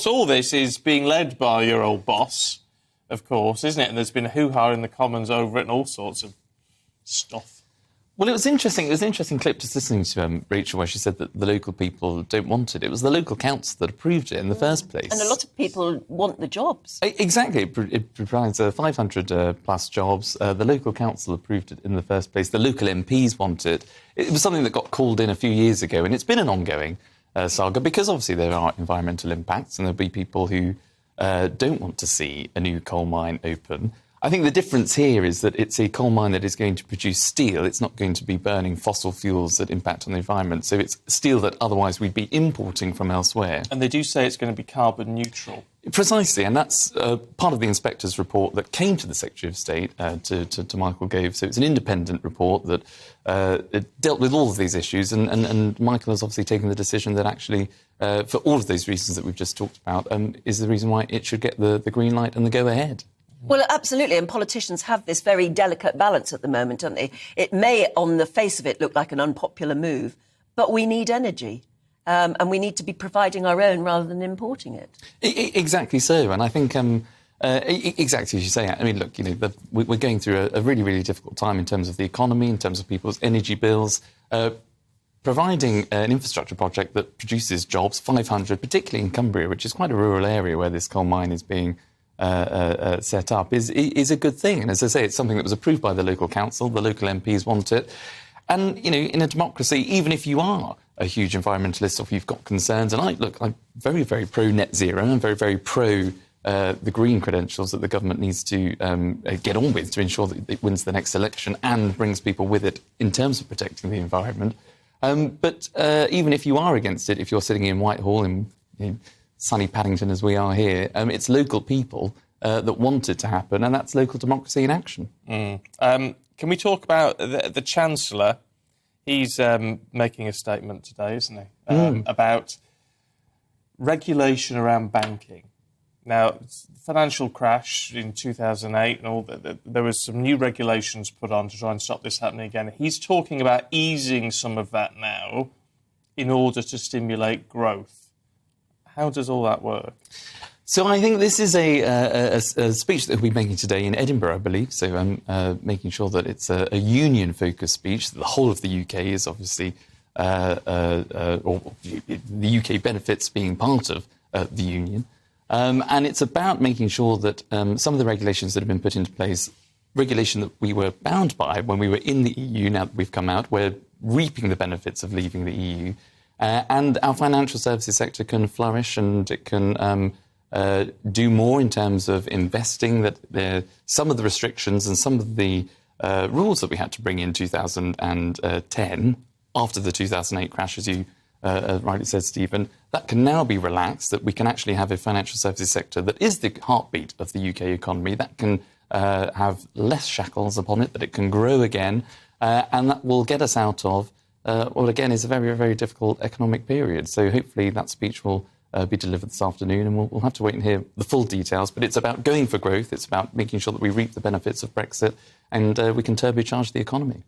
course, all this is being led by your old boss, of course, isn't it? And there's been a hoo-ha in the Commons over it and all sorts of stuff. Well, it was interesting. It was an interesting clip just listening to Rachel, where she said that the local people don't want it. It was the local council that approved it in the first place. And a lot of people want the jobs. Exactly. It provides 500 plus jobs. The local council approved it in the first place. The local MPs want it. It was something that got called in a few years ago, and it's been an ongoing saga because obviously there are environmental impacts and there'll be people who don't want to see a new coal mine open. I think the difference here is that it's a coal mine that is going to produce steel. It's not going to be burning fossil fuels that impact on the environment. So it's steel that otherwise we'd be importing from elsewhere. And they do say it's going to be carbon neutral. Precisely, and that's part of the inspector's report that came to the Secretary of State, to Michael Gove. So it's an independent report that it dealt with all of these issues, and Michael has obviously taken the decision that actually, for all of those reasons that we've just talked about, is the reason why it should get the green light and the go-ahead. Well, absolutely, and politicians have this very delicate balance at the moment, don't they? It may, on the face of it, look like an unpopular move, but we need energy. And we need to be providing our own rather than importing it. Exactly so. And I think, exactly as you say, I mean, look, we're going through a really, really difficult time in terms of the economy, in terms of people's energy bills. Providing an infrastructure project that produces jobs, 500, particularly in Cumbria, which is quite a rural area where this coal mine is being set up, is a good thing. And as I say, it's something that was approved by the local council. The local MPs want it. And, in a democracy, even if you are a huge environmentalist or if you've got concerns, and I'm very, very pro-net zero, and I'm very, very pro the green credentials that the government needs to get on with to ensure that it wins the next election and brings people with it in terms of protecting the environment. But even if you are against it, if you're sitting in Whitehall in sunny Paddington as we are here, it's local people that want it to happen, and that's local democracy in action. Can we talk about the Chancellor? He's making a statement today, isn't he, about regulation around banking. Now, financial crash in 2008 and all that, there was some new regulations put on to try and stop this happening again. He's talking about easing some of that now in order to stimulate growth. How does all that work? So I think this is a speech that he'll be making today in Edinburgh, I believe. So making sure that it's a union-focused speech. The whole of the UK is obviously, or the UK benefits being part of the union. And it's about making sure that some of the regulations that have been put into place, regulation that we were bound by when we were in the EU, now that we've come out, we're reaping the benefits of leaving the EU. And our financial services sector can flourish, and it can do more in terms of investing, that some of the restrictions and some of the rules that we had to bring in 2010 after the 2008 crash, as you rightly said, Stephen, that can now be relaxed, that we can actually have a financial services sector that is the heartbeat of the UK economy, that can have less shackles upon it, that it can grow again, and that will get us out of what, again, is a very, very difficult economic period. So hopefully that speech will be delivered this afternoon, and we'll have to wait and hear the full details. But it's about going for growth. It's about making sure that we reap the benefits of Brexit and we can turbocharge the economy.